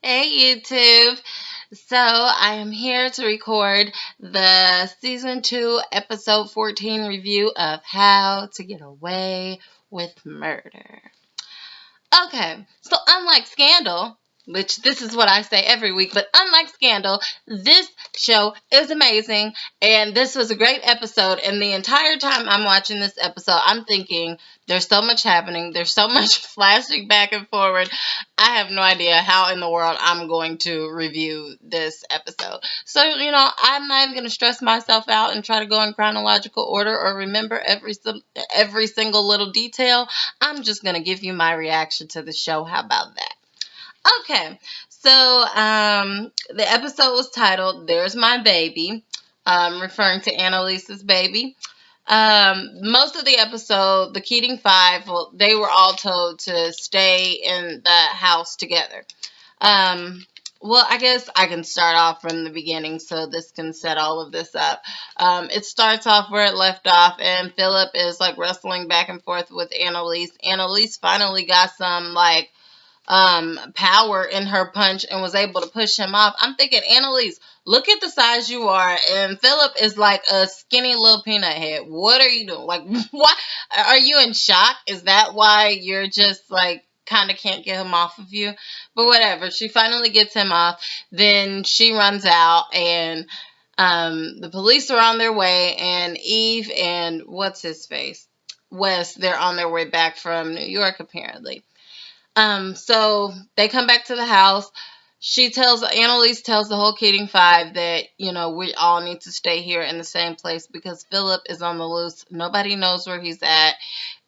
Hey YouTube. So I am here to record the season 2 episode 14 review of How to Get Away with Murder. Okay, so unlike Scandal, which this is what I say every week, but unlike Scandal, this show is amazing, and this was a great episode. And the entire time I'm watching this episode, I'm thinking, there's so much happening, there's so much flashing back and forward. I have no idea how in the world I'm going to review this episode. So, I'm not even going to stress myself out and try to go in chronological order or remember every single little detail. I'm just going to give you my reaction to the show. How about that? Okay, so the episode was titled There's My Baby, referring to Annalise's baby. Most of the episode, the Keating Five, well, they were all told to stay in the house together. Well, I guess I can start off from the beginning so this can set all of this up. It starts off where it left off, and Phillip is like wrestling back and forth with Annalise. Annalise finally got some power in her punch and was able to push him off. I'm thinking, Annalise, look at the size you are, and Phillip is like a skinny little peanut head. What are you doing? Like, what? Are you in shock? Is that why you're just like kind of can't get him off of you? But whatever. She finally gets him off. Then she runs out, and the police are on their way, and Eve and what's his face? Wes, they're on their way back from New York apparently. So they come back to the house. Annalise tells the whole Keating Five that, we all need to stay here in the same place because Phillip is on the loose. Nobody knows where he's at,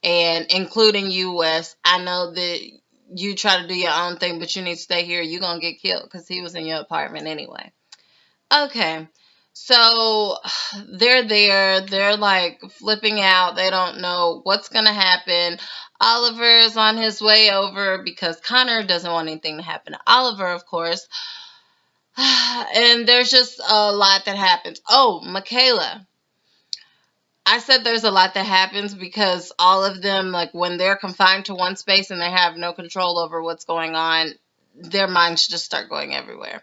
and including you, Wes. I know that you try to do your own thing, but you need to stay here. You're going to get killed because he was in your apartment anyway. Okay. So they're there. They're like flipping out. They don't know what's going to happen. Oliver is on his way over because Connor doesn't want anything to happen to Oliver, of course. And there's just a lot that happens. Oh, Mikayla. I said there's a lot that happens because all of them, like when they're confined to one space and they have no control over what's going on, their minds just start going everywhere.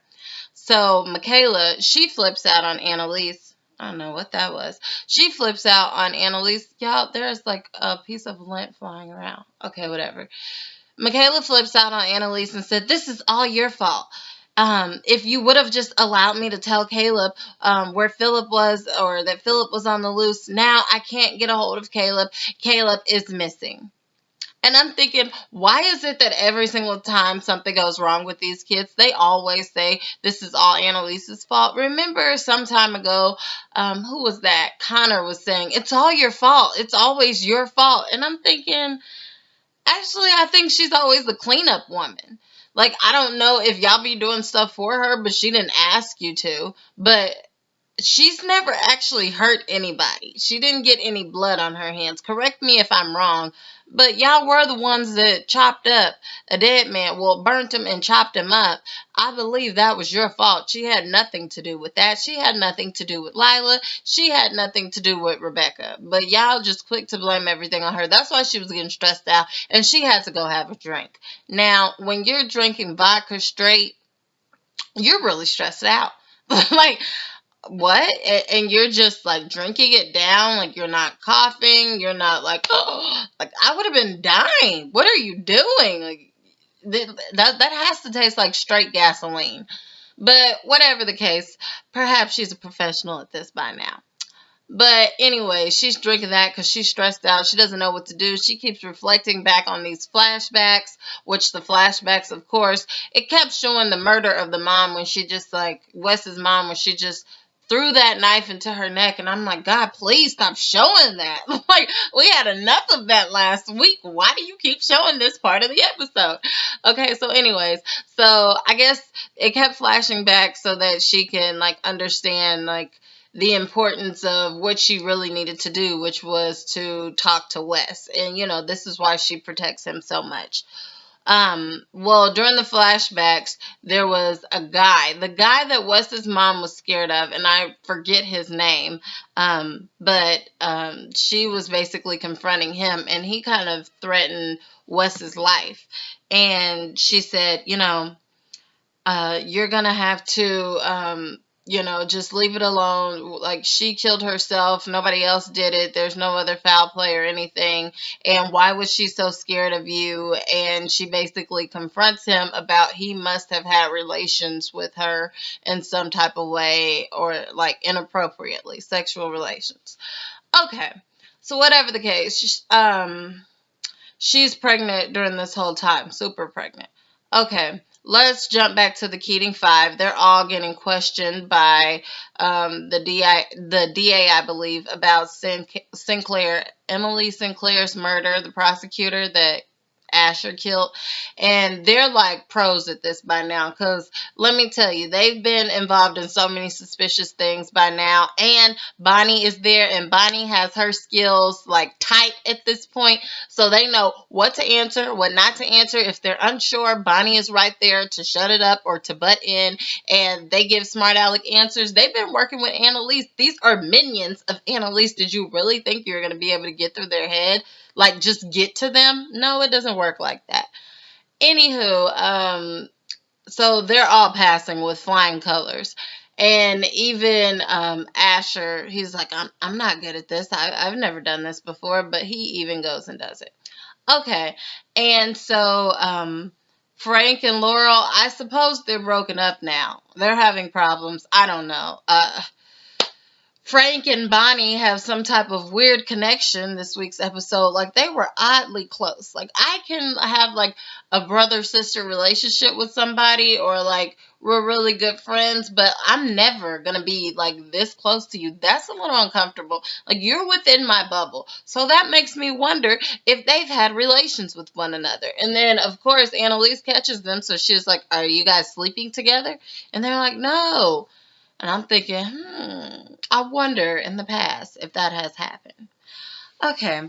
So Mikayla, she flips out on Annalise. I don't know what that was. She flips out on Annalise. Y'all, there's like a piece of lint flying around. Okay, whatever. Mikayla flips out on Annalise and said, "This is all your fault. If you would have just allowed me to tell Caleb where Phillip was, or that Phillip was on the loose, now I can't get a hold of Caleb. Caleb is missing." And I'm thinking, why is it that every single time something goes wrong with these kids, they always say this is all Annalise's fault? Remember some time ago, who was that? Connor was saying, it's all your fault. It's always your fault. And I'm thinking, actually, I think she's always the cleanup woman. Like, I don't know if y'all be doing stuff for her, but she didn't ask you to. But she's never actually hurt anybody. She didn't get any blood on her hands. Correct me if I'm wrong, but y'all were the ones that chopped up a dead man. Well, burnt him and chopped him up. I believe that was your fault. She had nothing to do with that. She had nothing to do with Lila. She had nothing to do with Rebecca. But y'all just quick to blame everything on her. That's why she was getting stressed out, and she had to go have a drink. Now, when you're drinking vodka straight, you're really stressed out. Like, what? And you're just like drinking it down, like you're not coughing, you're not like, oh, like I would have been dying. What are you doing? Like that has to taste like straight gasoline. But whatever the case, perhaps she's a professional at this by now. But anyway, she's drinking that because she's stressed out. She doesn't know what to do. She keeps reflecting back on these flashbacks, which the flashbacks, of course, it kept showing the murder of the mom when she just like, Wes's mom, when she just threw that knife into her neck. And I'm like, God, please stop showing that. Like, we had enough of that last week. Why do you keep showing this part of the episode? Okay, so anyways, so I guess it kept flashing back so that she can like understand like the importance of what she really needed to do, which was to talk to Wes. And, this is why she protects him so much. Well, during the flashbacks, there was a guy, the guy that Wes's mom was scared of, and I forget his name, but she was basically confronting him, and he kind of threatened Wes's life. And she said, you're gonna have to, just leave it alone. Like, she killed herself, nobody else did it, there's no other foul play or anything, and why was she so scared of you? And she basically confronts him about he must have had relations with her in some type of way, or like inappropriately, sexual relations. Okay, so whatever the case, she's pregnant during this whole time, super pregnant. Okay, let's jump back to the Keating Five. They're all getting questioned by the DA, I believe, about Sinclair, Emily Sinclair's murder, the prosecutor that Asher killed. And they're like pros at this by now, because let me tell you, they've been involved in so many suspicious things by now. And Bonnie is there, and Bonnie has her skills like tight at this point, so they know what to answer, what not to answer. If they're unsure, Bonnie is right there to shut it up or to butt in, and they give smart aleck answers. They've been working with Annalise. These are minions of Annalise. Did you really think you're going to be able to get through their head? Like, just get to them? No, it doesn't work like that. Anywho, so they're all passing with flying colors. And even Asher, he's like, I'm not good at this. I've never done this before, but he even goes and does it. Okay, and so Frank and Laurel, I suppose they're broken up now. They're having problems. I don't know. Frank and Bonnie have some type of weird connection this week's episode. Like, they were oddly close. Like, I can have like a brother-sister relationship with somebody, or like we're really good friends, but I'm never gonna be like this close to you. That's a little uncomfortable. Like, you're within my bubble. So that makes me wonder if they've had relations with one another. And then of course Annalise catches them, so she's like, are you guys sleeping together? And they're like, no. And I'm thinking, I wonder in the past if that has happened. Okay.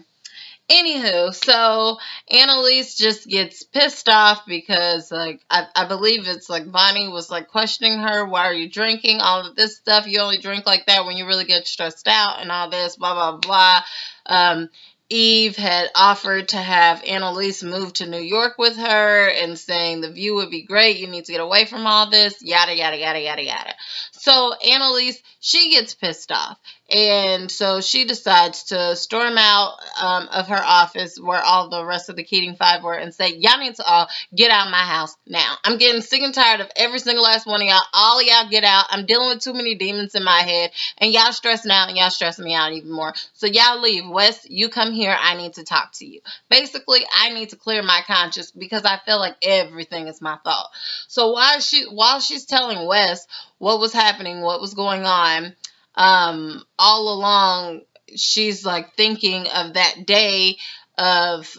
Anywho, so Annalise just gets pissed off because, like, I believe it's like Bonnie was like questioning her, why are you drinking? All of this stuff. You only drink like that when you really get stressed out and all this, blah, blah, blah. Eve had offered to have Annalise move to New York with her and saying the view would be great. You need to get away from all this, yada, yada, yada, yada, yada. So Annalise, she gets pissed off. And so she decides to storm out of her office where all the rest of the Keating Five were and say, y'all need to all get out of my house now. I'm getting sick and tired of every single last one of y'all. All of y'all get out. I'm dealing with too many demons in my head. And y'all stressing out, and y'all stressing me out even more. So y'all leave. Wes, you come here. I need to talk to you. Basically, I need to clear my conscience because I feel like everything is my fault. So while she's telling Wes what was happening, what was going on, all along she's like thinking of that day of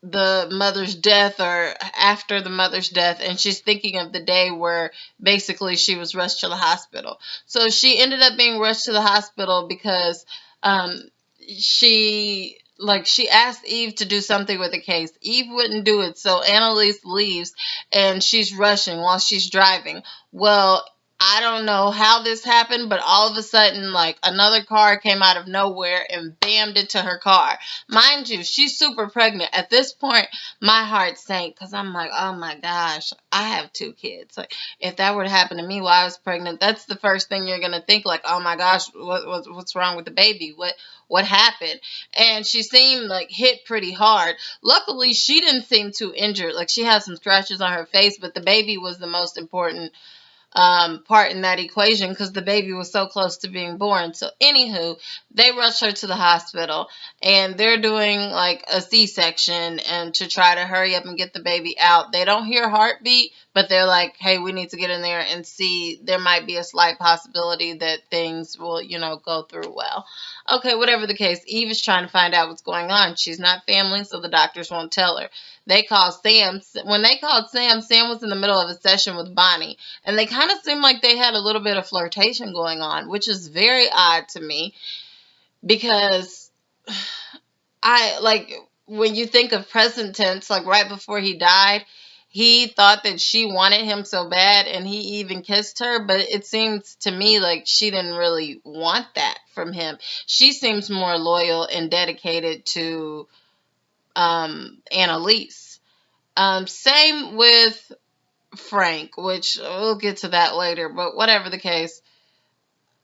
the mother's death, or after the mother's death, and she's thinking of the day where basically she was rushed to the hospital. So she ended up being rushed to the hospital because she asked Eve to do something with the case. Eve wouldn't do it, so Annalise leaves and she's rushing while she's driving. Well, I don't know how this happened, but all of a sudden, like, another car came out of nowhere and bammed into her car. Mind you, she's super pregnant. At this point, my heart sank because I'm like, oh my gosh, I have 2 kids. Like, if that were to happen to me while I was pregnant, that's the first thing you're going to think, like, oh my gosh, what's wrong with the baby? What happened? And she seemed like hit pretty hard. Luckily, she didn't seem too injured. Like, she had some scratches on her face, but the baby was the most important part in that equation because the baby was so close to being born. So anywho, they rush her to the hospital and they're doing like a C-section and to try to hurry up and get the baby out. They don't hear heartbeat, but they're like, hey, we need to get in there and see. There might be a slight possibility that things will, go through well. Okay, whatever the case, Eve is trying to find out what's going on. She's not family, so the doctors won't tell her. They call Sam. When they called Sam, Sam was in the middle of a session with Bonnie. And they kind of seemed like they had a little bit of flirtation going on, which is very odd to me. Because when you think of present tense, like right before he died, he thought that she wanted him so bad and he even kissed her. But it seems to me like she didn't really want that from him. She seems more loyal and dedicated to Annalise. Same with Frank, which we'll get to that later, but whatever the case,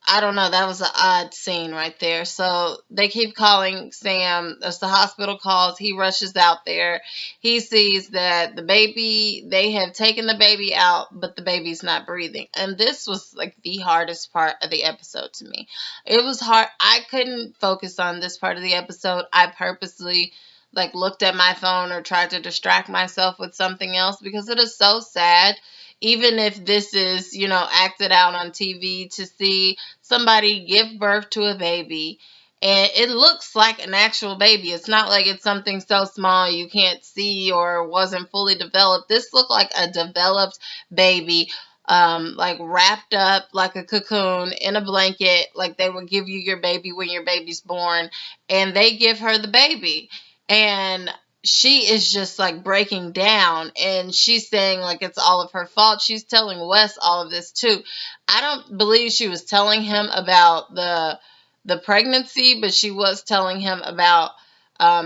I don't know. That was an odd scene right there. So they keep calling Sam. As the hospital calls, he rushes out there. He sees that the baby, they have taken the baby out, but the baby's not breathing. And this was like the hardest part of the episode to me. It was hard. I couldn't focus on this part of the episode. I purposely like looked at my phone or tried to distract myself with something else because it is so sad. Even if this is, acted out on TV, to see somebody give birth to a baby and it looks like an actual baby. It's not like it's something so small you can't see or wasn't fully developed. This looked like a developed baby, like wrapped up like a cocoon in a blanket, like they would give you your baby when your baby's born, and they give her the baby. And she is just like breaking down and she's saying like it's all of her fault. She's telling Wes all of this too. I don't believe she was telling him about the pregnancy, but she was telling him about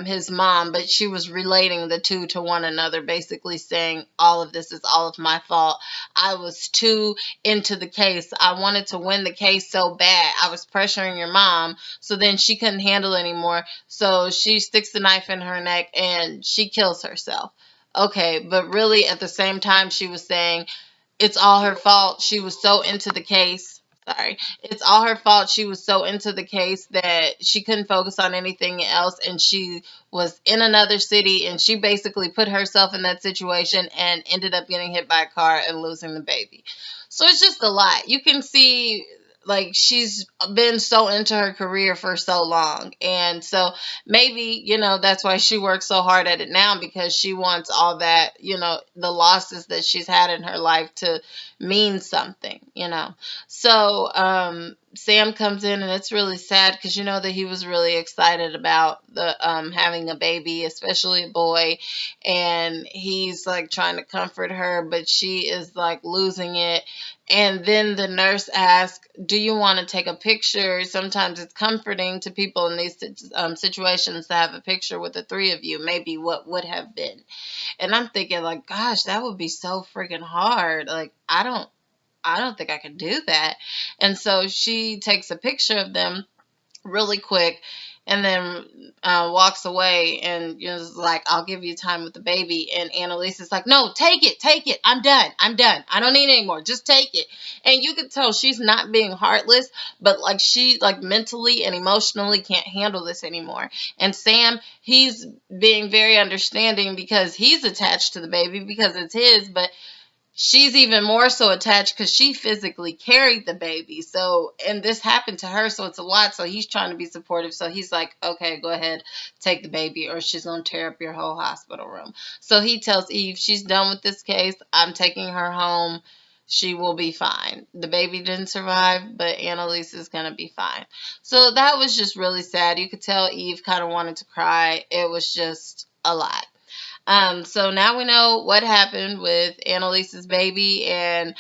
his mom, but she was relating the two to one another, basically saying all of this is all of my fault. I was too into the case. I wanted to win the case so bad. I was pressuring your mom, so then she couldn't handle anymore. So she sticks the knife in her neck and she kills herself. Okay, but really at the same time she was saying it's all her fault. She was so into the case. Sorry. It's all her fault. She was so into the case that she couldn't focus on anything else. And she was in another city and she basically put herself in that situation and ended up getting hit by a car and losing the baby. So it's just a lot. You can see like she's been so into her career for so long. And so maybe, that's why she works so hard at it now, because she wants all that, the losses that she's had in her life to mean something. So Sam comes in and it's really sad because you know that he was really excited about the having a baby, especially a boy, and he's like trying to comfort her, but she is like losing it. And then the nurse asks, do you want to take a picture? Sometimes it's comforting to people in these situations to have a picture with the three of you, maybe what would have been. And I'm thinking like, gosh, that would be so freaking hard. Like, I don't think I could do that. And so she takes a picture of them really quick and then walks away and is like, I'll give you time with the baby. And Annalise is like, no, take it. I'm done. I don't need it anymore. Just take it. And you can tell she's not being heartless, but like she like mentally and emotionally can't handle this anymore. And Sam, he's being very understanding because he's attached to the baby because it's his, but she's even more so attached because she physically carried the baby. So, and this happened to her, so it's a lot. So he's trying to be supportive. So he's like, okay, go ahead, take the baby, or she's going to tear up your whole hospital room. So he tells Eve, she's done with this case. I'm taking her home. She will be fine. The baby didn't survive, but Annalise is going to be fine. So that was just really sad. You could tell Eve kind of wanted to cry. It was just a lot. So now we know what happened with Annalise's baby, and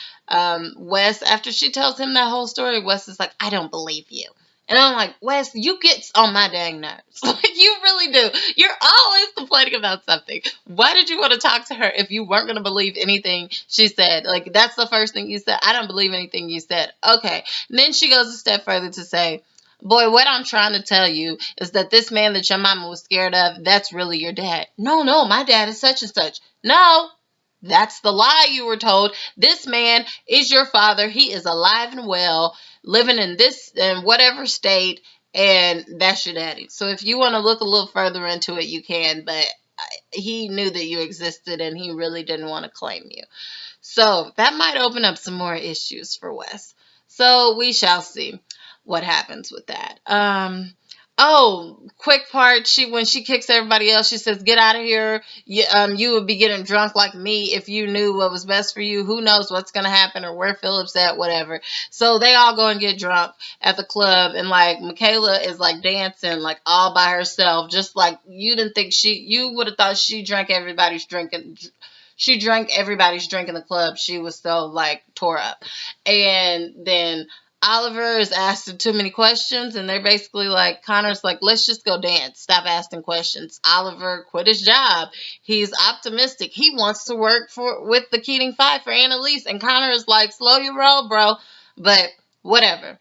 Wes, after she tells him that whole story, Wes is like, I don't believe you. And I'm like, Wes, you get on my dang nerves. Like, you really do. You're always complaining about something. Why did you want to talk to her if you weren't going to believe anything she said? Like, that's the first thing you said. I don't believe anything you said. Okay. And then she goes a step further to say, boy, what I'm trying to tell you is that this man that your mama was scared of, that's really your dad. No, my dad is such and such. No, that's the lie you were told. This man is your father. He is alive and well, living in whatever state, and that's your daddy. So if you want to look a little further into it, you can, but he knew that you existed and he really didn't want to claim you. So that might open up some more issues for Wes. So we shall see what happens with that. Oh, quick part. When she kicks everybody else, she says, "Get out of here. You would be getting drunk like me if you knew what was best for you. Who knows what's gonna happen or where Phillip's at, whatever." So they all go and get drunk at the club, and like Mikayla is like dancing like all by herself, just like you didn't think you would have thought she drank everybody's drinking. She drank everybody's drink in the club. She was so like tore up, and then Oliver is asking too many questions, and they're basically like, Connor's like, let's just go dance. Stop asking questions. Oliver quit his job. He's optimistic. He wants to work with the Keating Five for Annalise, and Connor is like, slow your roll, bro. But whatever.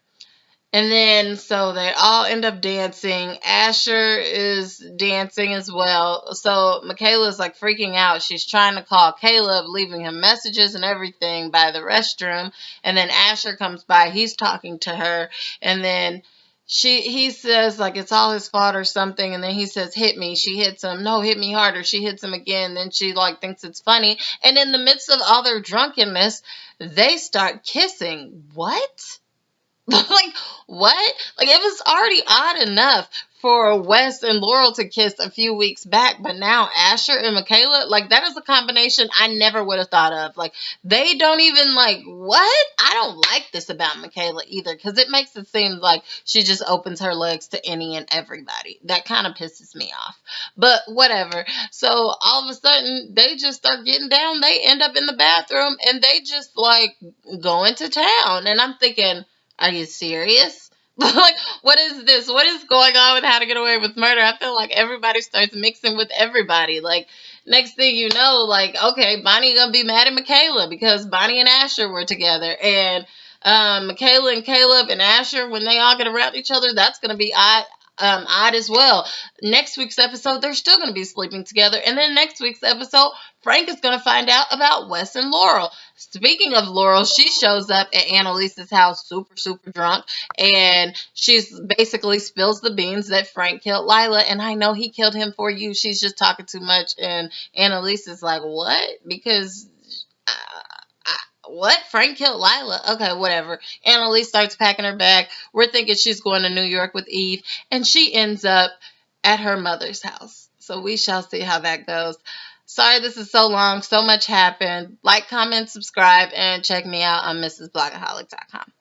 And then, so they all end up dancing. Asher is dancing as well. So Mikayla's like freaking out. She's trying to call Caleb, leaving him messages and everything by the restroom. And then Asher comes by. He's talking to her. And then he says like it's all his fault or something. And then he says, hit me. She hits him. No, hit me harder. She hits him again. Then she like thinks it's funny. And in the midst of all their drunkenness, they start kissing. What? Like, what? Like, it was already odd enough for Wes and Laurel to kiss a few weeks back, but now Asher and Mikayla, like, that is a combination I never would have thought of. Like, they don't even, like, what? I don't like this about Mikayla either, because it makes it seem like she just opens her legs to any and everybody. That kind of pisses me off. But whatever. So, all of a sudden, they just start getting down. They end up in the bathroom, and they just, like, go into town. And I'm thinking, are you serious? Like, what is this? What is going on with How to Get Away with Murder? I feel like everybody starts mixing with everybody. Like, next thing you know, like, okay, Bonnie gonna be mad at Mikayla because Bonnie and Asher were together. And Mikayla and Caleb and Asher, when they all get around each other, that's gonna be odd as well. Next week's episode, they're still going to be sleeping together. And then next week's episode, Frank is going to find out about Wes and Laurel. Speaking of Laurel, she shows up at Annalise's house super, super drunk. And she's basically spills the beans that Frank killed Lila. And I know he killed him for you. She's just talking too much. And Annalise is like, what? Because what? Frank killed Lila? Okay, whatever. Annalise starts packing her bag. We're thinking she's going to New York with Eve, and she ends up at her mother's house. So we shall see how that goes. Sorry this is so long. So much happened. Like, comment, subscribe, and check me out on mrsblogaholic.com.